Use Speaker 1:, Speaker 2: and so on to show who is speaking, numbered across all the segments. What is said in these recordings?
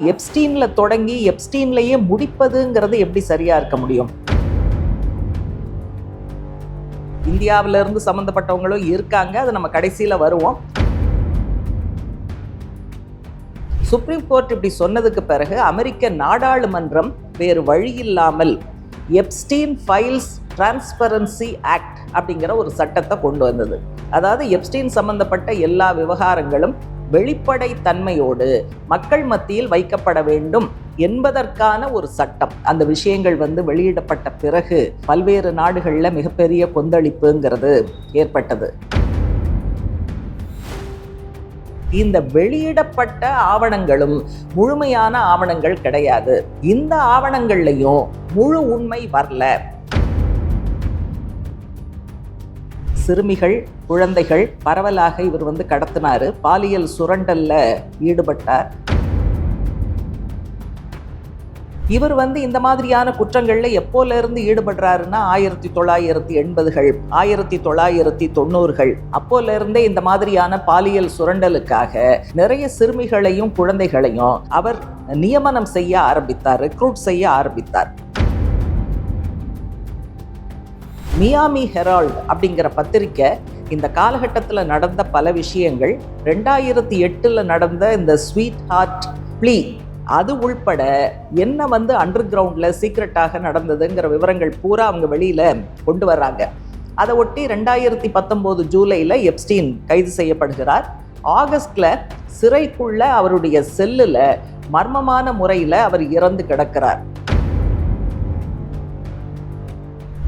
Speaker 1: எப்ஸ்டீன்ல தொடங்கி எப்ஸ்டீன்லயே முடிப்பதுங்கிறது எப்படி சரியா இருக்க முடியும்? இந்தியாவில இருந்து சம்பந்தப்பட்டவங்களும் இருக்காங்க. அது நம்ம கடைசியில வருவோம். சுப்ரீம் கோர்ட் இப்படி சொன்னதுக்கு பிறகு அமெரிக்க நாடாளுமன்றம் வேறு வழி இல்லாமல் எப்ஸ்டீன் ஃபைல்ஸ் டிரான்ஸ்பரன்சி ஆக்ட் அப்படிங்கிற ஒரு சட்டத்தை கொண்டு வந்தது. அதாவது எப்ஸ்டீன் சம்பந்தப்பட்ட எல்லா விவகாரங்களும் வெளிப்படை தன்மையோடு மக்கள் மத்தியில் வைக்கப்பட வேண்டும் என்பதற்கான ஒரு சட்டம். அந்த விஷயங்கள் வெளியிடப்பட்ட பிறகு பல்வேறு நாடுகளில் மிகப்பெரிய கொந்தளிப்புங்கிறது ஏற்பட்டது. இந்த வெளியிடப்பட்ட ஆவணங்களும் முழுமையான ஆவணங்கள் கிடையாது. இந்த ஆவணங்கள்லையும் முழு உண்மை வரல. சிறுமிகள், குழந்தைகள் பரவலாக இவர் கடத்தினாரு. பாலியல் சுரண்டல்ல ஈடுபட்டார். இவர் இந்த மாதிரியான குற்றங்கள்ல எப்போல இருந்து ஈடுபடுறாருன்னா 1980கள் 1990கள் அப்போல இருந்தே இந்த மாதிரியான பாலியல் சுரண்டலுக்காக நிறைய சிறுமிகளையும் குழந்தைகளையும் அவர் நியமனம் செய்ய ஆரம்பித்தார், ரெக்ரூட் செய்ய ஆரம்பித்தார். மியாமி ஹெரால்ட் அப்படிங்கிற பத்திரிக்கை இந்த காலகட்டத்தில் நடந்த பல விஷயங்கள், 2008 நடந்த இந்த ஸ்வீட் ஹார்ட் ப்ளீ அது உள்பட என்ன அண்டர் கிரவுண்டில் சீக்ரெட்டாக நடந்ததுங்கிற விவரங்கள் பூரா அவங்க வெளியில் கொண்டு வர்றாங்க. அதை ஒட்டி 2019 ஜூலையில் எப்ஸ்டீன் கைது செய்யப்படுகிறார். ஆகஸ்டில் சிறைக்குள்ள அவருடைய செல்லில் மர்மமான முறையில் அவர் இறந்து கிடக்கிறார்.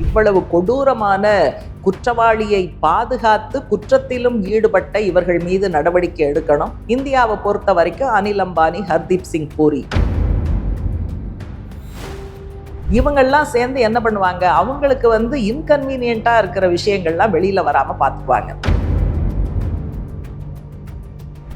Speaker 1: இவ்வளவு கொடூரமான குற்றவாளியை பாதுகாத்து குற்றத்திலும் ஈடுபட்ட இவர்கள் மீது நடவடிக்கை எடுக்கணும். இந்தியாவை பொறுத்த வரைக்கும் அனில் அம்பானி, ஹர்தீப் சிங் பூரி இவங்கெல்லாம் சேர்ந்து என்ன பண்ணுவாங்க, அவங்களுக்கு இன்கன்வீனியன்ட்டா இருக்கிற விஷயங்கள்லாம் வெளியில வராம பார்த்துக்குவாங்க.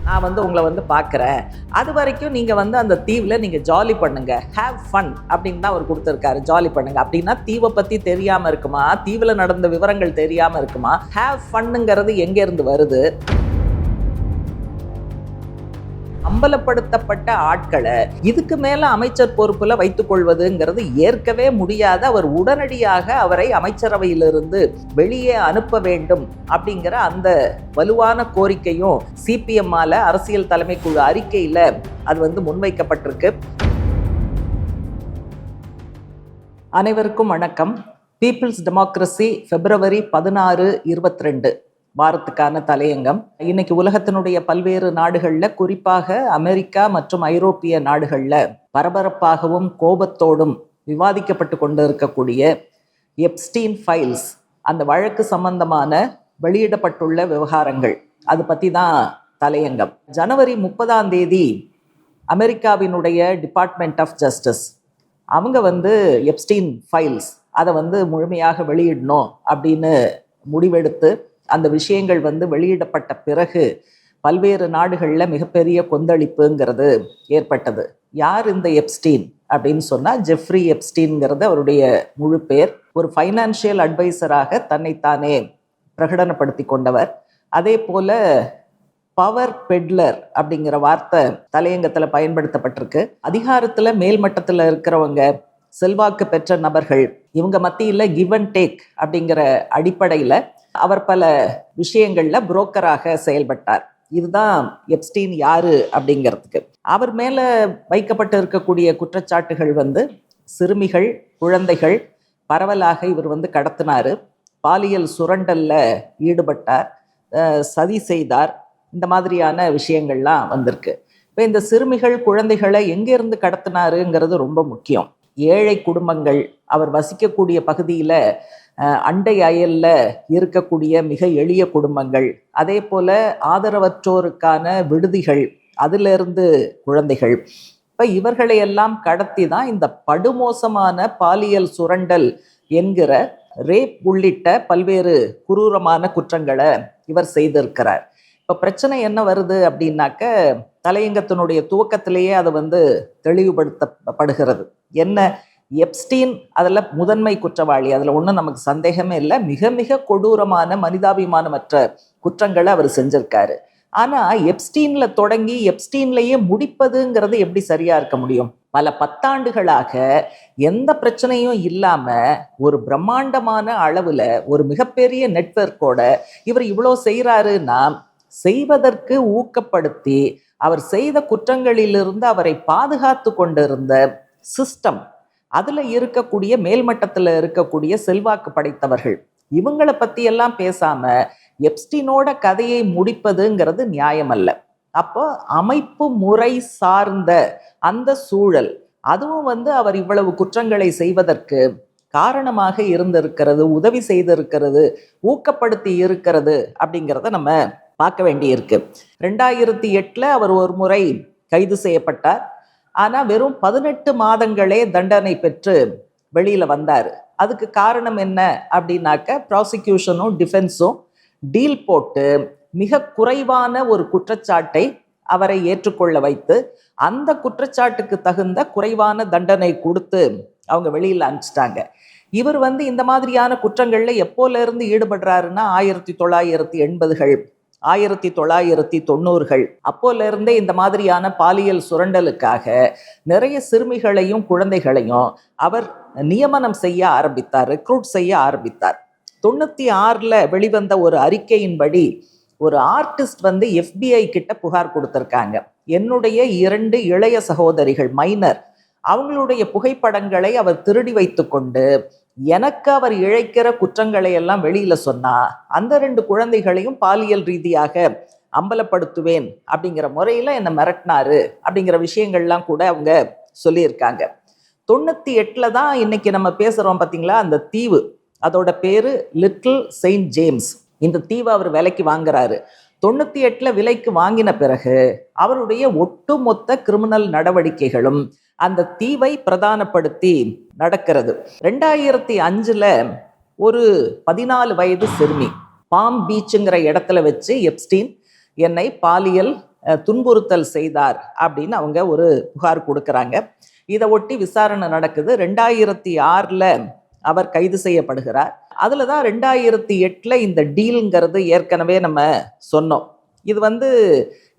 Speaker 1: நான் உங்களை பார்க்குறேன், அது வரைக்கும் நீங்கள் அந்த தீவில் நீங்கள் ஜாலி பண்ணுங்க, ஹேவ் ஃபன் அப்படின்னு தான் அவர் கொடுத்துருக்காரு. ஜாலி பண்ணுங்க அப்படின்னா தீவை பற்றி தெரியாமல் இருக்குமா? தீவில் நடந்த விவரங்கள் தெரியாமல் இருக்குமா? ஹேவ் ஃபன்னுங்கிறது எங்கேருந்து வருது? அம்பலப்படுத்தப்பட்ட ஆட்களை இதுக்கு மேல அமைச்சர் பொறுப்புல வைத்துக் கொள்வதுங்கிறது ஏற்கவே முடியாத. அவர் உடனடியாக அவரை அமைச்சரவையிலிருந்து வெளியே அனுப்ப வேண்டும் அப்படிங்கிற அந்த வலுவான கோரிக்கையும் சிபிஎம்மால அரசியல் தலைமை குழு அறிக்கையில அது முன்வைக்கப்பட்டிருக்கு. அனைவருக்கும் வணக்கம். பீப்புள்ஸ் டெமோக்ரசி February 16, 22 வாரத்துக்கான தலையங்கம். இன்னைக்கு உலகத்தினுடைய பல்வேறு நாடுகளில், குறிப்பாக அமெரிக்கா மற்றும் ஐரோப்பிய நாடுகளில் பரபரப்பாகவும் கோபத்தோடும் விவாதிக்கப்பட்டு கொண்டு இருக்கக்கூடிய எப்ஸ்டீன் ஃபைல்ஸ், அந்த வழக்கு சம்பந்தமான வெளியிடப்பட்டுள்ள விவகாரங்கள், அது பற்றி தான் தலையங்கம். ஜனவரி 30 அமெரிக்காவினுடைய டிபார்ட்மெண்ட் ஆஃப் ஜஸ்டிஸ் அவங்க எப்ஸ்டீன் ஃபைல்ஸ் அதை முழுமையாக வெளியிடணும் அப்படின்னு முடிவெடுத்து அந்த விஷயங்கள் வெளியிடப்பட்ட பிறகு பல்வேறு நாடுகளில் மிகப்பெரிய கொந்தளிப்புங்கிறது ஏற்பட்டது. யார் இந்த எப்ஸ்டீன் அப்படின்னு சொன்னால், ஜெஃப்ரி எப்ஸ்டீன்ங்கிறது அவருடைய முழு பேர். ஒரு ஃபைனான்சியல் அட்வைசராக தன்னைத்தானே பிரகடனப்படுத்தி கொண்டவர். அதே போல பவர் பெட்லர் அப்படிங்கிற வார்த்தை தலையங்கத்தில் பயன்படுத்தப்பட்டிருக்கு. அதிகாரத்தில் மேல்மட்டத்தில் இருக்கிறவங்க, செல்வாக்கு பெற்ற நபர்கள், இவங்க மத்தியில் கிவ் அண்ட் டேக் அப்படிங்கிற அடிப்படையில் அவர் பல விஷயங்கள்ல புரோக்கராக செயல்பட்டார். இதுதான் எப்ஸ்டீன் யாரு அப்படிங்கிறதுக்கு. அவர் மேல வைக்கப்பட்டு இருக்கக்கூடிய குற்றச்சாட்டுகள் சிறுமிகள், குழந்தைகள் பரவலாக இவர் கடத்தினாரு, பாலியல் சுரண்டல்ல ஈடுபட்டார், சதி செய்தார், இந்த மாதிரியான விஷயங்கள்லாம் வந்திருக்கு. இப்போ இந்த சிறுமிகள், குழந்தைகளை எங்கேருந்து கடத்தினாருங்கிறது ரொம்ப முக்கியம். ஏழை குடும்பங்கள், அவர் வசிக்கக்கூடிய பகுதியில் அண்டை அயல்ல இருக்கக்கூடிய மிக எளிய குடும்பங்கள், அதே போல ஆதரவற்றோருக்கான விடுதிகள், அதிலிருந்து குழந்தைகள், இப்போ இவர்களையெல்லாம் கடத்தி தான் இந்த படுமோசமான பாலியல் சுரண்டல் என்கிற ரேப் உள்ளிட்ட பல்வேறு குரூரமான குற்றங்களை இவர் செய்திருக்கிறார். இப்போ பிரச்சனை என்ன வருது அப்படின்னாக்க, தலையங்கத்தினுடைய துவக்கத்திலேயே அது தெளிவுபடுத்தப்படுகிறது. என்ன, எப்ஸ்டீன் அதில் முதன்மை குற்றவாளி, அதில் ஒன்றும் நமக்கு சந்தேகமே இல்லை. மிக மிக கொடூரமான மனிதாபிமானமற்ற குற்றங்களை அவர் செஞ்சிருக்காரு. ஆனா எப்ஸ்டீன்ல தொடங்கி எப்ஸ்டீன்லயே முடிப்பதுங்கிறது எப்படி சரியா இருக்க முடியும்? பல பத்தாண்டுகளாக எந்த பிரச்சனையும் இல்லாம ஒரு பிரம்மாண்டமான அளவுல ஒரு மிகப்பெரிய நெட்வொர்க்கோட இவர் இவ்வளோ செய்யறாருன்னா, செய்வதற்கு ஊக்கப்படுத்தி அவர் செய்த குற்றங்களிலிருந்து அவரை பாதுகாத்து கொண்டிருந்த சிஸ்டம், அதுல இருக்கக்கூடிய மேல்மட்டத்துல இருக்கக்கூடிய செல்வாக்கு படைத்தவர்கள், இவங்களை பத்தி எல்லாம் பேசாம எப்ஸ்டீனோட கதையை முடிப்பதுங்கிறது நியாயம் அல்ல. அப்போ அமைப்பு முறை சார்ந்த அந்த சூழல், அதுவும் அவர் இவ்வளவு குற்றங்களை செய்வதற்கு காரணமாக இருந்திருக்கிறது, உதவி செய்திருக்கிறது, ஊக்கப்படுத்தி இருக்கிறது அப்படிங்கிறத நம்ம பார்க்க வேண்டியிருக்கு. 2008 அவர் ஒரு முறை கைது செய்யப்பட்டார். ஆனா வெறும் 18 மாதங்களே தண்டனை பெற்று வெளியில வந்தார். அதுக்கு காரணம் என்ன அப்படின்னாக்க, ப்ராசிக்யூஷனும் டிஃபென்ஸும் டீல் போட்டு மிக குறைவான ஒரு குற்றச்சாட்டை அவரை ஏற்றுக்கொள்ள வைத்து அந்த குற்றச்சாட்டுக்கு தகுந்த குறைவான தண்டனை கொடுத்து அவங்க வெளியில் அனுப்பிச்சிட்டாங்க. இவர் இந்த மாதிரியான குற்றங்கள்ல எப்போல இருந்து ஈடுபடுறாருன்னா 1980கள் 1990கள் அப்போல இருந்தே இந்த மாதிரியான பாலியல் சுரண்டலுக்காக நிறைய சிறுமிகளையும் குழந்தைகளையும் அவர் நியமனம் செய்ய ஆரம்பித்தார், ரெக்ரூட் செய்ய ஆரம்பித்தார். 96ல் வெளிவந்த ஒரு அறிக்கையின்படி ஒரு ஆர்டிஸ்ட் FBI கிட்ட புகார் கொடுத்திருக்காங்க. என்னுடைய 2 இளைய சகோதரிகள் மைனர், அவங்களுடைய புகைப்படங்களை அவர் திருடி வைத்து கொண்டு எனக்கு அவர் இழைக்கிற குற்றங்களை எல்லாம் வெளியில சொன்னா அந்த 2 குழந்தைகளையும் பாலியல் ரீதியாக அம்பலப்படுத்துவேன் அப்படிங்கிற முறையில என்னை மிரட்டினாரு அப்படிங்கிற விஷயங்கள்லாம் கூட அவங்க சொல்லியிருக்காங்க. 98ல் தான் இன்னைக்கு நம்ம பேசுறோம் பார்த்தீங்களா, அந்த தீவு, அதோட பேரு லிட்டில் செயின்ட் ஜேம்ஸ். இந்த தீவை அவர் விலைக்கு வாங்குறாரு. 98ல் விலைக்கு வாங்கின பிறகு அவருடைய ஒட்டுமொத்த கிரிமினல் நடவடிக்கைகளும் அந்த தீவை பிரதானப்படுத்தி நடக்கிறது. 2005ல் ஒரு 14 வயது சிறுமி பாம் பீச்சுங்கிற இடத்துல வச்சு எப்ஸ்டீன் என்னை பாலியல் துன்புறுத்தல் செய்தார் அப்படின்னு அவங்க ஒரு புகார் கொடுக்குறாங்க. இதை ஒட்டி விசாரணை நடக்குது. 2006ல் அவர் கைது செய்யப்படுகிறார். அதில் தான் 2008ல் இந்த டீலுங்கிறது ஏற்கனவே நம்ம சொன்னோம். இது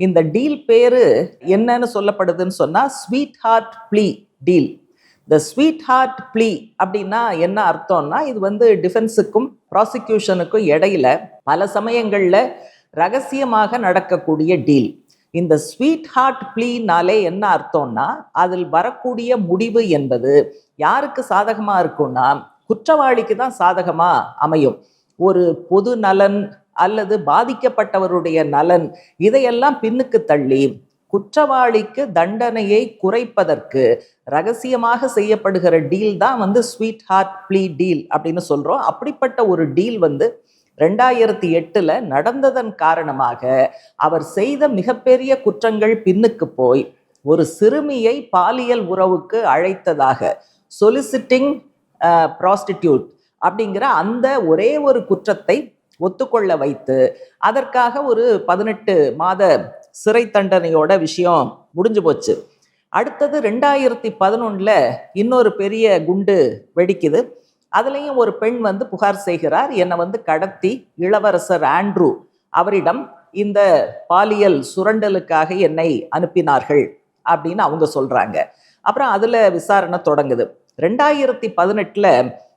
Speaker 1: இந்த டீல் பேரு என்னன்னு சொல்லப்படுதுன்னு சொன்னா ஸ்வீட் ஹார்ட் ப்ளீ டீல். இந்த ஸ்வீட் ஹார்ட் ப்ளீ அப்படின்னா என்ன அர்த்தம்னா, இது டிஃபென்ஸுக்கும் ப்ராசிக்யூஷனுக்கும் இடையில பல சமயங்கள்ல ரகசியமாக நடக்கக்கூடிய டீல். இந்த ஸ்வீட் ஹார்ட் ப்ளீனாலே என்ன அர்த்தம்னா, அதில் வரக்கூடிய முடிவு என்பது யாருக்கு சாதகமா இருக்கும்னா குற்றவாளிக்கு தான் சாதகமா அமையும். ஒரு பொது நலன் அல்லது பாதிக்கப்பட்டவருடைய நலன் இதையெல்லாம் பின்னுக்கு தள்ளி குற்றவாளிக்கு தண்டனையை குறைப்பதற்கு ரகசியமாக செய்யப்படுகிற டீல் தான் ஸ்வீட் ஹார்ட் ப்ளீ டீல் அப்படின்னு சொல்றோம். அப்படிப்பட்ட ஒரு டீல் 2008ல் நடந்ததன் காரணமாக அவர் செய்த மிகப்பெரிய குற்றங்கள் பின்னுக்கு போய் ஒரு சிறுமியை பாலியல் உறவுக்கு அழைத்ததாக, சொலிசிட்டிங் ப்ராஸ்டிடியூட் அப்படிங்கிற அந்த ஒரே ஒரு குற்றத்தை ஒத்துக்கொள்ள வைத்து அதற்காக ஒரு 18 மாத சிறை தண்டனையோட விஷயம் முடிஞ்சு போச்சு. அடுத்தது 2011ல் இன்னொரு பெரிய குண்டு வெடிக்குது. அதுலேயும் ஒரு பெண் புகார் செய்கிறார், என்னை கடத்தி இளவரசர் ஆண்ட்ரூ அவரிடம் இந்த பாலியல் சுரண்டலுக்காக என்னை அனுப்பினார்கள் அப்படின்னு அவங்க சொல்றாங்க. அப்புறம் அதுல விசாரணை தொடங்குது. 2018ல்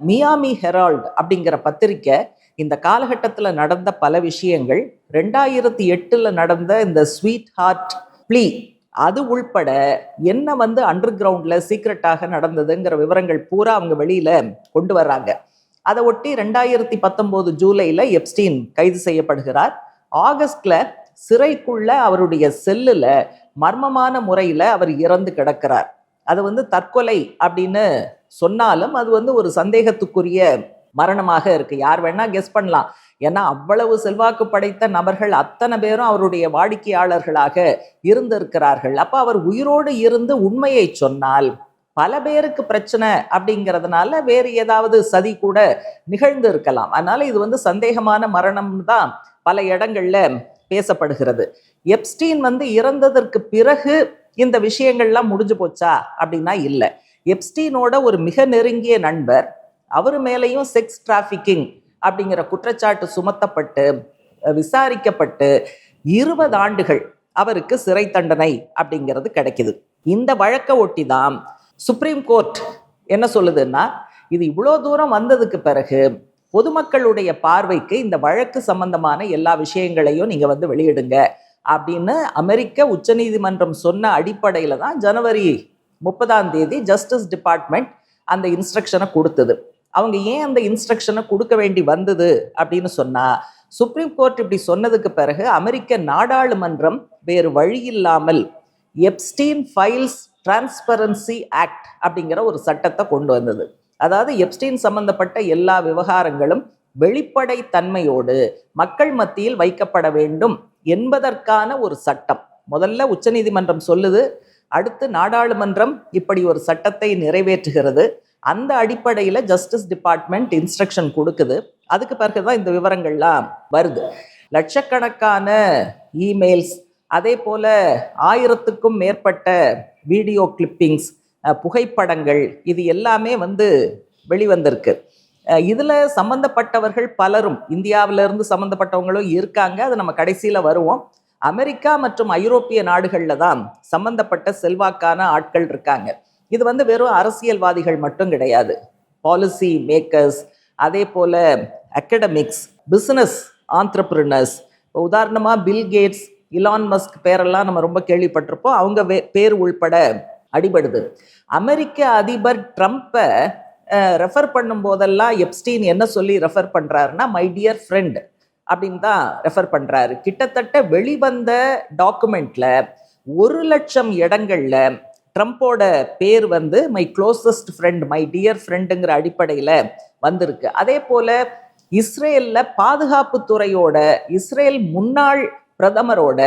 Speaker 1: மியாமி ஹெரால்டு அப்படிங்கிற பத்திரிக்கை இந்த காலகட்டத்தில் நடந்த பல விஷயங்கள், 2008ல் நடந்த இந்த ஸ்வீட் ஹார்ட் ப்ளீ அது உள்பட என்ன அண்டர் கிரவுண்டில் சீக்ரெட்டாக நடந்ததுங்கிற விவரங்கள் பூரா அவங்க வெளியில கொண்டு வர்றாங்க. அதை ஒட்டி 2019 ஜூலையில் எப்ஸ்டீன் கைது செய்யப்படுகிறார். ஆகஸ்ட்ல சிறைக்குள்ள அவருடைய செல்லுல மர்மமான முறையில் அவர் இறந்து கிடக்கிறார். அது தற்கொலை அப்படின்னு சொன்னாலும் அது ஒரு சந்தேகத்துக்குரிய மரணமாக இருக்கு. யார் வேணா கெஸ் பண்ணலாம். ஏன்னா அவ்வளவு செல்வாக்கு படைத்த நபர்கள் அத்தனை பேரும் அவருடைய வாடிக்கையாளர்களாக இருந்திருக்கிறார்கள். அப்ப அவர் உயிரோடு இருந்து உண்மையை சொன்னால் பல பேருக்கு பிரச்சனை அப்படிங்கிறதுனால வேறு ஏதாவது சதி கூட நிகழ்ந்து இருக்கலாம். அதனால இது சந்தேகமான மரணம் தான் பல இடங்கள்ல பேசப்படுகிறது. எப்ஸ்டீன் இறந்ததற்கு பிறகு இந்த விஷயங்கள்லாம் முடிஞ்சு போச்சா அப்படின்னா இல்லை. எப்ஸ்டீனோட ஒரு மிக நெருங்கிய நண்பர், அவர் மேலேயும் செக்ஸ் டிராஃபிக்கிங் அப்படிங்கிற குற்றச்சாட்டு சுமத்தப்பட்டு விசாரிக்கப்பட்டு 20 ஆண்டுகள் அவருக்கு சிறை தண்டனை அப்படிங்கிறது கிடைக்குது. இந்த வழக்கை ஒட்டி தான் சுப்ரீம் கோர்ட் என்ன சொல்லுதுன்னா, இது இவ்வளோ தூரம் வந்ததுக்கு பிறகு பொதுமக்களுடைய பார்வைக்கு இந்த வழக்கு சம்பந்தமான எல்லா விஷயங்களையும் நீங்க வெளியிடுங்க அப்படின்னு அமெரிக்க உச்சநீதிமன்றம் சொன்ன அடிப்படையில தான் ஜனவரி 30 ஜஸ்டிஸ் டிபார்ட்மெண்ட் அந்த இன்ஸ்ட்ரக்ஷனை கொடுத்தது. அவங்க ஏன் அந்த இன்ஸ்ட்ரக்ஷனை கொடுக்க வேண்டி வந்தது அப்படின்னு சொன்னா, சுப்ரீம் கோர்ட் இப்படி சொன்னதுக்கு பிறகு அமெரிக்க நாடாளுமன்றம் வேறு வழி இல்லாமல் எப்ஸ்டீன் ஃபைல்ஸ் டிரான்ஸ்பரன்சி ஆக்ட் அப்படிங்கிற ஒரு சட்டத்தை கொண்டு வந்தது. அதாவது எப்ஸ்டீன் சம்பந்தப்பட்ட எல்லா விவகாரங்களும் வெளிப்படை தன்மையோடு மக்கள் மத்தியில் வைக்கப்பட வேண்டும் என்பதற்கான ஒரு சட்டம். முதல்ல உச்சநீதிமன்றம் சொல்லுது, அடுத்து நாடாளுமன்றம் இப்படி ஒரு சட்டத்தை நிறைவேற்றுகிறது. அந்த அடிப்படையில் ஜஸ்டிஸ் டிபார்ட்மெண்ட் இன்ஸ்ட்ரக்ஷன் கொடுக்குது. அதுக்கு பிறகுதான் இந்த விவரங்கள்லாம் வருது. லட்சக்கணக்கான இமெயில்ஸ், அதே போல 1000க்கும் மேற்பட்ட வீடியோ கிளிப்பிங்ஸ், புகைப்படங்கள், இது எல்லாமே வெளிவந்திருக்கு. இதில் சம்மந்தப்பட்டவர்கள் பலரும் இந்தியாவிலிருந்து சம்மந்தப்பட்டவங்களும் இருக்காங்க. அது நம்ம கடைசியில் வருவோம். அமெரிக்கா மற்றும் ஐரோப்பிய நாடுகளில் தான் சம்மந்தப்பட்ட செல்வாக்கான ஆட்கள் இருக்காங்க. இது வெறும் அரசியல்வாதிகள் மட்டும் கிடையாது. பாலிசி மேக்கர்ஸ், அதே போல அகடமிக்ஸ், பிஸ்னஸ் ஆண்டர்பிரினர்ஸ். உதாரணமாக பில் கேட்ஸ், இலான் மஸ்க் பேரெல்லாம் நம்ம ரொம்ப கேள்விப்பட்டிருப்போம். அவங்க பேர் உள்பட அடிபடுது. அமெரிக்க அதிபர் ட்ரம்ப்பை ரெஃபர் பண்ணும் போதெல்லாம் எப்ஸ்டீன் என்ன சொல்லி ரெஃபர் பண்ணுறாருன்னா, மை டியர் ஃப்ரெண்ட் அப்படின்னு தான் ரெஃபர் பண்ணுறாரு. கிட்டத்தட்ட வெளிவந்த டாக்குமெண்ட்ல 1,00,000 இடங்கள்ல ட்ரம்ப்போட பேர் my closest friend, my dear ஃப்ரெண்டுங்கிற அடிப்படையில் வந்திருக்கு. அதே போல இஸ்ரேலில் பாதுகாப்புத்துறையோட, இஸ்ரேல் முன்னாள் பிரதமரோட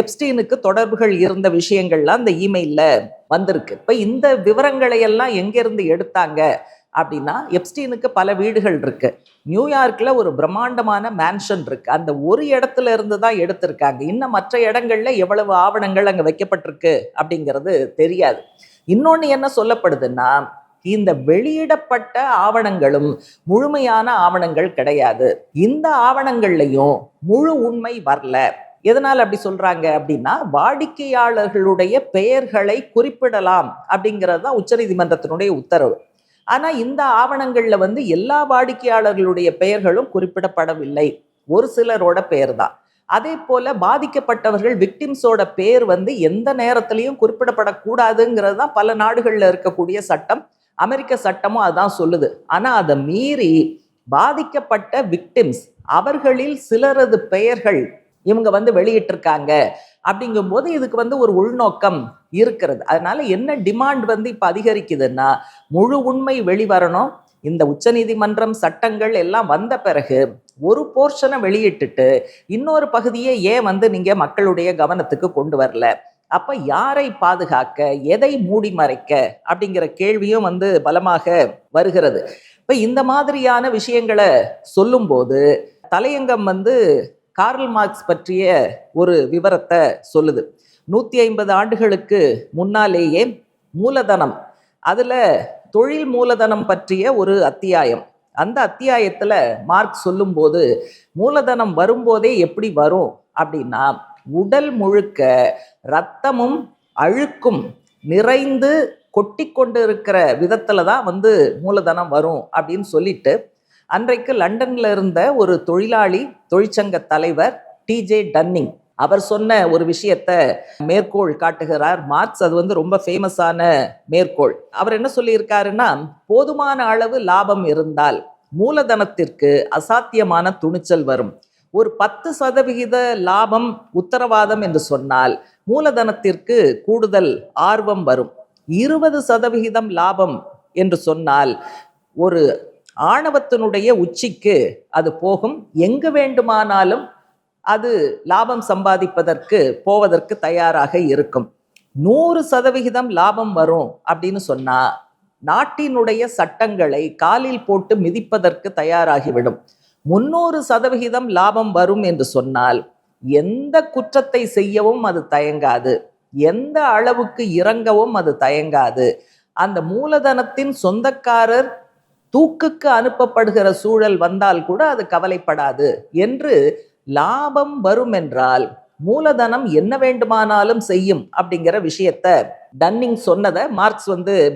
Speaker 1: எப்ஸ்டீனுக்கு தொடர்புகள் இருந்த விஷயங்கள்லாம் அந்த இமெயிலில் வந்திருக்கு. இப்போ இந்த விவரங்களை எல்லாம் எங்கேருந்து எடுத்தாங்க அப்படின்னா, எப்ஸ்டீனுக்கு பல வீடுகள் இருக்கு. நியூயார்க்கில் ஒரு பிரம்மாண்டமான மேன்ஷன் இருக்கு. அந்த ஒரு இடத்துல இருந்து தான் எடுத்திருக்காங்க. இன்னும் மற்ற இடங்கள்ல எவ்வளவு ஆவணங்கள் அங்கே வைக்கப்பட்டிருக்கு அப்படிங்கிறது தெரியாது. இன்னொன்று என்ன சொல்லப்படுதுன்னா, இந்த வெளியிடப்பட்ட ஆவணங்களும் முழுமையான ஆவணங்கள் கிடையாது. இந்த ஆவணங்கள்லையும் முழு உண்மை வரல. எதனால் அப்படி சொல்றாங்க அப்படின்னா, வாடிக்கையாளர்களுடைய பெயர்களை குறிப்பிடலாம் அப்படிங்கிறது தான் உச்சநீதிமன்றத்தினுடைய உத்தரவு. ஆனா இந்த ஆவணங்கள்ல எல்லா வாடிக்கையாளர்களுடைய பெயர்களும் குறிப்பிடப்படவில்லை. ஒரு சிலரோட பெயர் தான். அதே போல பாதிக்கப்பட்டவர்கள், விக்டிம்ஸோட பேர் எந்த நேரத்திலையும் குறிப்பிடப்படக்கூடாதுங்கிறது தான் பல நாடுகளில் இருக்கக்கூடிய சட்டம். அமெரிக்க சட்டமும் அதான் சொல்லுது. ஆனா அதை மீறி பாதிக்கப்பட்ட விக்டிம்ஸ், அவர்களில் சிலரது பெயர்கள் இவங்க வெளியிட்டிருக்காங்க. அப்படிங்கும்போது இதுக்கு ஒரு உள்நோக்கம் இருக்கிறது. அதனால என்ன டிமாண்ட் இப்ப அதிகரிக்குதுன்னா, முழு உண்மை வெளிவரணும். இந்த உச்சநீதிமன்றம் சட்டங்கள் எல்லாம் வந்த பிறகு ஒரு போர்ஷனை வெளியிட்டுட்டு இன்னொரு பகுதியை ஏன் நீங்க மக்களுடைய கவனத்துக்கு கொண்டு வரல? அப்ப யாரை பாதுகாக்க, எதை மூடி மறைக்க அப்படிங்கிற கேள்வியும் பலமாக வருகிறது. இப்ப இந்த மாதிரியான விஷயங்களை சொல்லும் போது தலையங்கம் கார்ல் மார்க்ஸ் பற்றிய ஒரு விவரத்தை சொல்லுது. 150 ஆண்டுகளுக்கு முன்னாலேயே மூலதனம், அதுல தொழில் மூலதனம் பற்றிய ஒரு அத்தியாயம். அந்த அத்தியாயத்துல மார்க்ஸ் சொல்லும்போது, மூலதனம் வரும்போதே எப்படி வரும் அப்படின்னா, உடல் முழுக்க இரத்தமும் அழுக்கும் நிறைந்து கொட்டி கொண்டு இருக்கிற விதத்துல தான் மூலதனம் வரும் அப்படின்னு சொல்லிட்டு, அன்றைக்கு லண்டன்ல இருந்த ஒரு தொழிலாளி தொழிற்சங்க தலைவர் டிஜே டன்னிங், அவர் சொன்ன ஒரு விஷயத்த மேற்கோள் காட்டுகிறார் மார்க்ஸ். அது ரொம்ப ஃபேமஸான மேற்கோள். அவர் என்ன சொல்லியிருக்காருன்னா, போதுமான அளவு லாபம் இருந்தால் மூலதனத்திற்கு அசாத்தியமான துணிச்சல் வரும். ஒரு 10% லாபம் உத்தரவாதம் என்று சொன்னால் மூலதனத்திற்கு கூடுதல் ஆர்வம் வரும். 20% லாபம் என்று சொன்னால் ஒரு ஆணவத்தினுடைய உச்சிக்கு அது போகும். எங்கு வேண்டுமானாலும் அது லாபம் சம்பாதிப்பதற்கு போவதற்கு தயாராக இருக்கும். 100% லாபம் வரும் அப்படின்னு சொன்னா நாட்டினுடைய சட்டங்களை காலில் போட்டு மிதிப்பதற்கு தயாராகிவிடும். 300% லாபம் வரும் என்று சொன்னால் எந்த குற்றத்தை செய்யவும் அது தயங்காது, எந்த அளவுக்கு இறங்கவும் அது தயங்காது. அந்த மூலதனத்தின் சொந்தக்காரர் தூக்குக்கு அனுப்பப்படுகிற சூழல் வந்தால் கூட அது கவலைப்படாது என்று. லாபம் வரும் என்றால் மூலதனம் என்ன வேண்டுமானாலும் செய்யும் அப்படிங்கிற விஷயத்த டன்னிங் சொன்னதை மார்க்ஸ்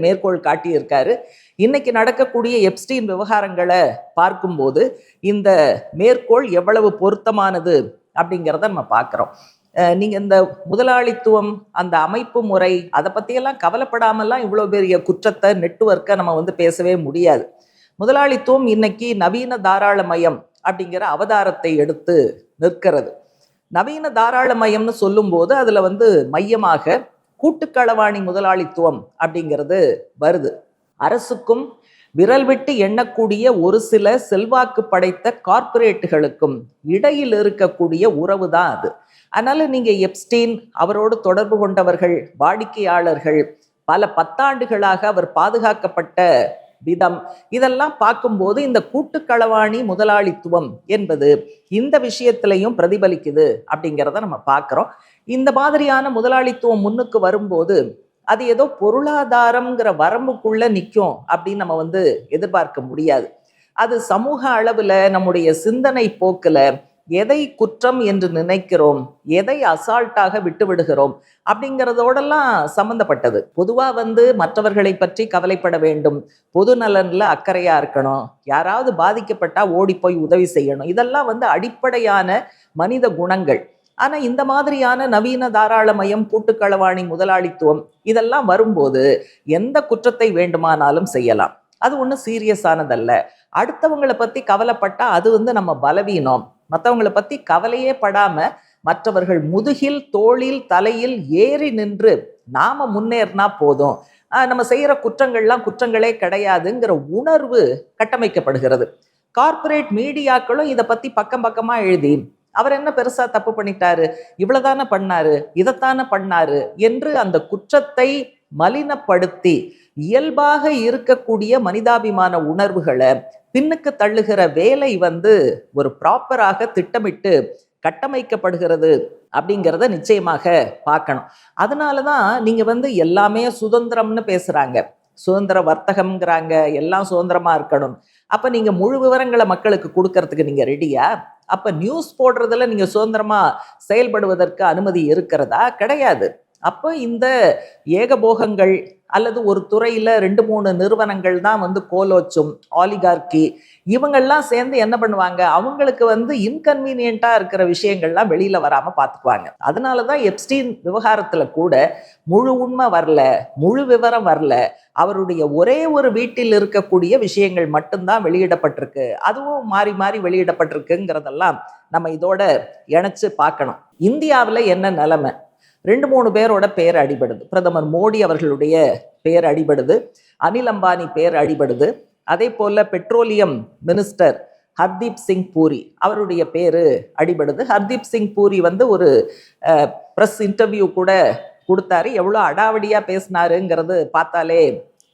Speaker 1: மேற்கோள் காட்டியிருக்காரு. இன்னைக்கு நடக்கக்கூடிய எப்ஸ்டீன் விவகாரங்களை பார்க்கும்போது இந்த மேற்கோள் எவ்வளவு பொருத்தமானது அப்படிங்கிறத நம்ம பார்க்குறோம். நீங்கள் இந்த முதலாளித்துவம், அந்த அமைப்பு முறை, அதை பற்றியெல்லாம் கவலைப்படாமல்லாம் இவ்வளோ பெரிய குற்றத்தை, நெட்வொர்க்கை நம்ம பேசவே முடியாது. முதலாளித்துவம் இன்னைக்கு நவீன தாராளமயம் அப்படிங்கிற அவதாரத்தை எடுத்து நிற்கிறது. நவீன தாராளமயம்னு சொல்லும்போது அதில் மையமாக கூட்டுக்களவாணி முதலாளித்துவம் அப்படிங்கிறது வருது. அரசுக்கும் விரல் விட்டு எண்ணக்கூடிய ஒரு சில செல்வாக்கு படைத்த கார்ப்பரேட்டுகளுக்கும் இடையில் இருக்கக்கூடிய உறவு தான் அது. அதனால நீங்க எப்ஸ்டீன், அவரோடு தொடர்பு கொண்டவர்கள், வாடிக்கையாளர்கள், பல பத்தாண்டுகளாக அவர் பாதுகாக்கப்பட்ட விதம், இதெல்லாம் பார்க்கும்போது இந்த கூட்டுக்களவாணி முதலாளித்துவம் என்பது இந்த விஷயத்திலையும் பிரதிபலிக்குது அப்படிங்கிறத நம்ம பார்க்குறோம். இந்த மாதிரியான முதலாளித்துவம் முன்னுக்கு வரும்போது அது ஏதோ பொருளாதாரம்ங்கிற வரம்புக்குள்ள நிற்கும் அப்படின்னு நம்ம எதிர்பார்க்க முடியாது. அது சமூக அளவில் நம்முடைய சிந்தனை போக்கில் எதை குற்றம் என்று நினைக்கிறோம், எதை அசால்ட்டாக விட்டு விடுகிறோம் அப்படிங்கிறதோடெல்லாம் சம்மந்தப்பட்டது. பொதுவாக மற்றவர்களை பற்றி கவலைப்பட வேண்டும், பொது நலனில் அக்கறையா இருக்கணும், யாராவது பாதிக்கப்பட்டா ஓடி போய் உதவி செய்யணும், இதெல்லாம் அடிப்படையான மனித குணங்கள். ஆனால் இந்த மாதிரியான நவீன தாராளமயம், கூட்டுக்களவாணி முதலாளித்துவம் இதெல்லாம் வரும்போது எந்த குற்றத்தை வேண்டுமானாலும் செய்யலாம். அது ஒன்றும் சீரியஸானதல்ல. அடுத்தவங்களை பற்றி கவலைப்பட்டா அது நம்ம பலவீனம். மற்றவங்களை பற்றி கவலையே படாம மற்றவர்கள் முதுகில், தோளில், தலையில் ஏறி நின்று நாம முன்னேறினா போதும், நம்ம செய்கிற குற்றங்கள்லாம் குற்றங்களே கிடையாதுங்கிற உணர்வு கட்டமைக்கப்படுகிறது. கார்ப்பரேட் மீடியாக்களும் இதை பற்றி பக்கம் பக்கமாக எழுதி அவர் என்ன பெருசா தப்பு பண்ணிட்டாரு, இவ்வளவுதானே பண்ணாரு, இதைத்தானே பண்ணாரு என்று அந்த குற்றத்தை மலினப்படுத்தி இயல்பாக இருக்கக்கூடிய மனிதாபிமான உணர்வுகளை பின்னுக்கு தள்ளுகிற வேலை ஒரு ப்ராப்பராக திட்டமிட்டு கட்டமைக்கப்படுகிறது அப்படிங்கிறத நிச்சயமாக பார்க்கணும். அதனாலதான் நீங்க எல்லாமே சுதந்திரம்னு பேசுறாங்க, சுதந்திர வர்த்தகம்ங்கிறாங்க, எல்லாம் சுதந்திரமா இருக்கணும். அப்ப நீங்க முழு விவரங்களை மக்களுக்கு கொடுக்கறதுக்கு நீங்க ரெடியா? அப்ப நியூஸ் போடுறதுல நீங்க சுதந்திரமா செயல்படுவதற்கு அனுமதி இருக்கிறதா? கிடையாது. அப்போ இந்த ஏகபோகங்கள் அல்லது ஒரு துறையில 2-3 நிறுவனங்கள் தான் கோலோச்சும் ஆலிகார்கி, இவங்கெல்லாம் சேர்ந்து என்ன பண்ணுவாங்க, அவங்களுக்கு இன்கன்வீனியன்ட்டா இருக்கிற விஷயங்கள்லாம் வெளியில வராம பார்த்துக்குவாங்க. அதனாலதான் எப்ஸ்டீன் விவகாரத்துல கூட முழு உண்மை வரல, முழு விவரம் வரல. அவருடைய ஒரே ஒரு வீட்டில் இருக்கக்கூடிய விஷயங்கள் மட்டும்தான் வெளியிடப்பட்டிருக்கு, அதுவும் மாறி மாறி வெளியிடப்பட்டிருக்குங்கிறதெல்லாம் நம்ம இதோட இணைச்சு பார்க்கணும். இந்தியாவில் என்ன நிலைமை, 2-3 பேரோட பேர் அடிபடுது. பிரதமர் மோடி அவர்களுடைய பேர் அடிபடுது, அனில் அம்பானி பேர் அடிபடுது, அதே போல பெட்ரோலியம் மினிஸ்டர் ஹர்தீப் சிங் பூரி அவருடைய பேரு அடிபடுது. ஹர்தீப் சிங் பூரி ஒரு ப்ரெஸ் இன்டர்வியூ கூட கொடுத்தாரு. எவ்வளோ அடாவடியா பேசினாருங்கிறது பார்த்தாலே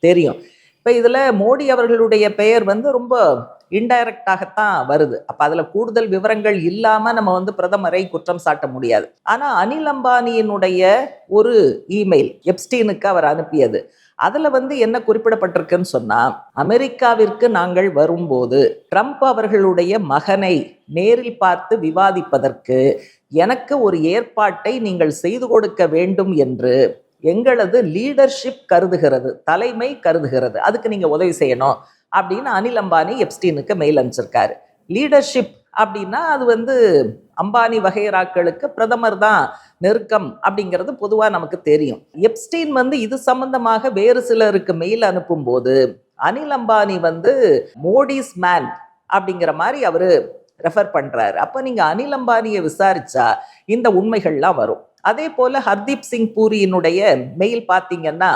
Speaker 1: தெரியும். இப்போ இதில் மோடி அவர்களுடைய பெயர் ரொம்ப இன்டைரக்டாகத்தான் வருது. அப்போ அதில் கூடுதல் விவரங்கள் இல்லாமல் நம்ம பிரதமரை குற்றம் சாட்ட முடியாது. ஆனால் அனில் அம்பானியினுடைய ஒரு இமெயில் எப்ஸ்டீனுக்கு அவர் அனுப்பியது, அதில் என்ன குறிப்பிடப்பட்டிருக்குன்னு சொன்னால், அமெரிக்காவிற்கு நாங்கள் வரும்போது ட்ரம்ப் அவர்களுடைய மகனை நேரில் பார்த்து விவாதிப்பதற்கு எனக்கு ஒரு ஏற்பாட்டை நீங்கள் செய்து கொடுக்க வேண்டும் என்று எங்களது லீடர்ஷிப் கருதுகிறது, தலைமை கருதுகிறது, அதுக்கு நீங்கள் உதவி செய்யணும் அப்படின்னு அனில் அம்பானி எப்ஸ்டீனுக்கு மெயில் அனுப்பிச்சிருக்காரு. லீடர்ஷிப் அப்படின்னா அது அம்பானி வகைராக்களுக்கு பிரதமர் தான் நெருக்கம் அப்படிங்கிறது பொதுவாக நமக்கு தெரியும். எப்ஸ்டீன் இது சம்பந்தமாக வேறு சிலருக்கு மெயில் அனுப்பும் போது அனில் அம்பானி மோடிஸ் மேன் அப்படிங்கிற மாதிரி அவரு ரெஃபர் பண்றாரு. அப்போ நீங்க அனில் அம்பானியை விசாரிச்சா இந்த உண்மைகள்லாம் வரும். அதே போல ஹர்தீப் சிங் பூரியினுடைய மெயில் பார்த்தீங்கன்னா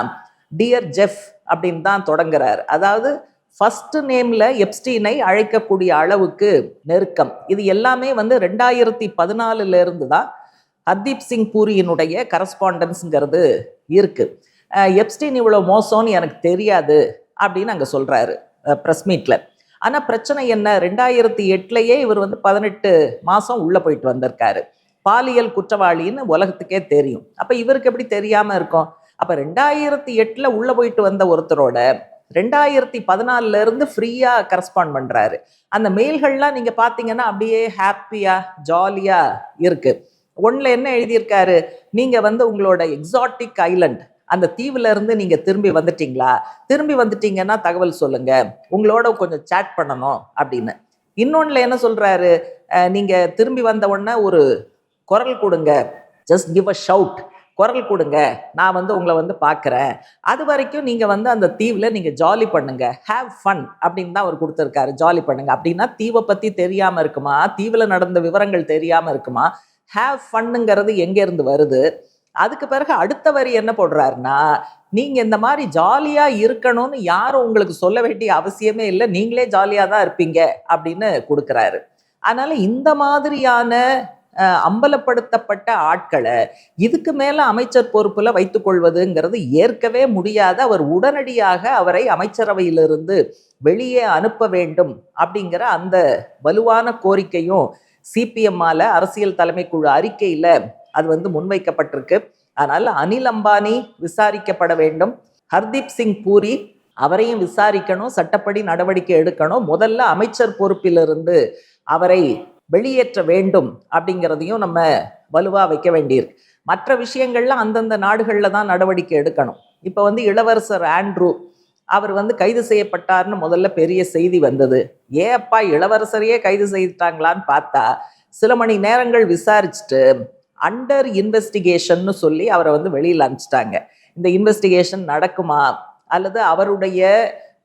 Speaker 1: டியர் ஜெஃப் அப்படின்னு தான் தொடங்குறாரு. அதாவது ஃபர்ஸ்ட் நேம்ல எப்ஸ்டீனை அழைக்கக்கூடிய அளவுக்கு நெருக்கம். இது எல்லாமே 2014 இருந்து தான் ஹர்தீப் சிங் பூரியினுடைய கரஸ்பாண்டன்ஸ்ங்கிறது இருக்கு. எப்ஸ்டீன் இவ்வளோ மோசம்னு எனக்கு தெரியாது அப்படின்னு அங்கே சொல்றாரு ப்ரெஸ் மீட்ல. ஆனால் பிரச்சனை என்ன, 2008 இவர் 18 மாதம் உள்ளே போயிட்டு வந்திருக்காரு. பாலியல் குற்றவாளின்னு உலகத்துக்கே தெரியும். அப்போ இவருக்கு எப்படி தெரியாமல் இருக்கும்? அப்போ 2008 உள்ளே போயிட்டு வந்த ஒருத்தரோட 2014 இருந்து ஃப்ரீயாக கரஸ்பாண்ட் பண்ணுறாரு. அந்த மெயில்கள்லாம் நீங்கள் பார்த்தீங்கன்னா அப்படியே ஹாப்பியாக ஜாலியாக இருக்குது. ஒன்றில் என்ன எழுதியிருக்காரு, நீங்கள் வந்து உங்களோட எக்ஸாட்டிக் ஐலண்ட் அந்த தீவுல இருந்து நீங்க திரும்பி வந்துட்டீங்களா, திரும்பி வந்துட்டீங்கன்னா தகவல் சொல்லுங்க, உங்களோட கொஞ்சம் சேட் பண்ணணும் அப்படின்னு. இன்னொன்னுல என்ன சொல்றாரு, நீங்க திரும்பி வந்த உடனே ஒரு குரல் கொடுங்க, ஜஸ்ட் கிவ் அ ஷவுட், குரல் கொடுங்க, நான் வந்து உங்களை வந்து பார்க்குறேன், அது வரைக்கும் நீங்கள் வந்து அந்த தீவில் நீங்கள் ஜாலி பண்ணுங்க, ஹேவ் ஃபன் அப்படின்னு தான் அவர் கொடுத்துருக்காரு. ஜாலி பண்ணுங்க அப்படின்னா தீவை பற்றி தெரியாமல் இருக்குமா, தீவில் நடந்த விவரங்கள் தெரியாமல் இருக்குமா? ஹேவ் ஃபன்னுங்கிறது எங்கேருந்து வருது? அதுக்கு பிறகு அடுத்த வரி என்ன போடுறாருன்னா, நீங்க இந்த மாதிரி ஜாலியா இருக்கணும்னு யாரும் உங்களுக்கு சொல்ல வேண்டிய அவசியமே இல்லை, நீங்களே ஜாலியா தான் இருப்பீங்க அப்படின்னு கொடுக்குறாரு. அதனால இந்த மாதிரியான அம்பலப்படுத்தப்பட்ட ஆட்களை இதுக்கு மேல அமைச்சர் பொறுப்புல வைத்துக் கொள்வதுங்கிறது ஏற்கவே முடியாத. அவர் உடனடியாக அவரை அமைச்சரவையிலிருந்து வெளியே அனுப்ப வேண்டும் அப்படிங்கிற அந்த வலுவான கோரிக்கையும் சிபிஎம்மால அரசியல் தலைமை குழு அறிக்கையில அது வந்து முன்வைக்கப்பட்டிருக்கு. அதனால அனில் அம்பானி விசாரிக்கப்பட வேண்டும், ஹர்தீப் சிங் பூரி அவரையும் விசாரிக்கணும், சட்டப்படி நடவடிக்கை எடுக்கணும், முதல்ல அமைச்சர் பொறுப்பிலிருந்து அவரை வெளியேற்ற வேண்டும் அப்படிங்கிறதையும் நம்ம வலுவா வைக்க வேண்டியிருக்கு. மற்ற விஷயங்கள்லாம் அந்தந்த நாடுகளில் தான் நடவடிக்கை எடுக்கணும். இப்போ வந்து இளவரசர் ஆண்ட்ரூ அவர் வந்து கைது செய்யப்பட்டார்னு முதல்ல பெரிய செய்தி வந்தது. அப்பா இளவரசரையே கைது செய்துட்டாங்களான்னு பார்த்தா சில மணி நேரங்கள் விசாரிச்சுட்டு அண்டர் இன்வெஸ்டிகேஷன்னு சொல்லி அவரை வந்து வெளியில் அனுப்பிச்சிட்டாங்க. இந்த இன்வெஸ்டிகேஷன் நடக்குமா அல்லது அவருடைய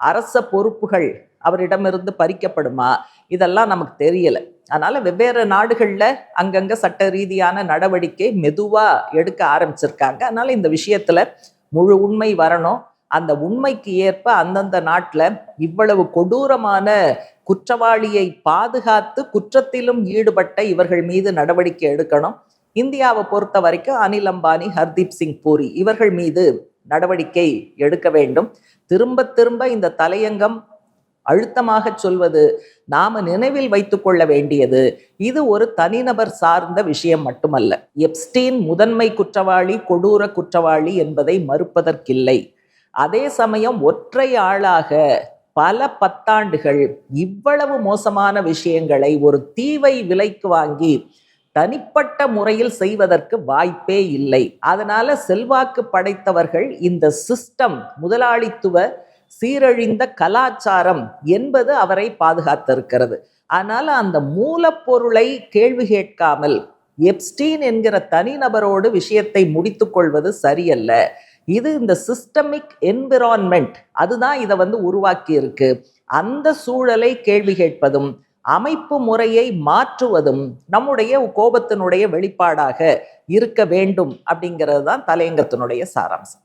Speaker 1: அரச பொறுப்புகள் அவரிடமிருந்து பறிக்கப்படுமா, இதெல்லாம் நமக்கு தெரியலை. அதனால வெவ்வேறு நாடுகளில் அங்கங்கே சட்ட ரீதியான நடவடிக்கை மெதுவாக எடுக்க ஆரம்பிச்சிருக்காங்க. அதனால இந்த விஷயத்தில் முழு உண்மை வரணும். அந்த உண்மைக்கு ஏற்ப அந்தந்த நாட்டில் இவ்வளவு கொடூரமான குற்றவாளியை பாதுகாத்து குற்றத்திலும் ஈடுபட்ட இவர்கள் மீது நடவடிக்கை எடுக்கணும். இந்தியாவை பொறுத்த வரைக்கும் அனில் அம்பானி, ஹர்தீப் சிங் பூரி இவர்கள் மீது நடவடிக்கை எடுக்க வேண்டும். திரும்ப திரும்ப இந்த தலையங்கம் அழுத்தமாக சொல்வது, நாம நினைவில் வைத்துக் கொள்ள வேண்டியது, இது ஒரு தனிநபர் சார்ந்த விஷயம் மட்டுமல்ல. எப்ஸ்டீன் முதன்மை குற்றவாளி, கொடூர குற்றவாளி என்பதை மறுப்பதற்கில்லை. அதே சமயம் ஒற்றை ஆளாக பல பத்தாண்டுகள் இவ்வளவு மோசமான விஷயங்களை ஒரு தீவை விலைக்கு வாங்கி தனிப்பட்ட முறையில் செய்வதற்கு வாய்ப்பே இல்லை. அதனால செல்வாக்கு படைத்தவர்கள் இந்த சிஸ்டம், முதலாளித்துவ சீரழிந்த கலாச்சாரம் என்பது அவரை பாதுகாத்திருக்கிறது. ஆனால் அந்த மூலப்பொருளை கேள்வி கேட்காமல் எப்ஸ்டீன் என்கிற தனிநபரோடு விஷயத்தை முடித்து கொள்வது சரியல்ல. இது இந்த சிஸ்டமிக் என்விரான்மெண்ட் அதுதான் இதை வந்து உருவாக்கி இருக்கு. அந்த சூழலை கேள்வி கேட்பதும் அமைப்பு முறையை மாற்றுவதும் நம்முடைய கோபத்தினுடைய வெளிப்பாடாக இருக்க வேண்டும் அப்படிங்கிறது தான் தலையங்கத்தினுடைய சாராம்சம்.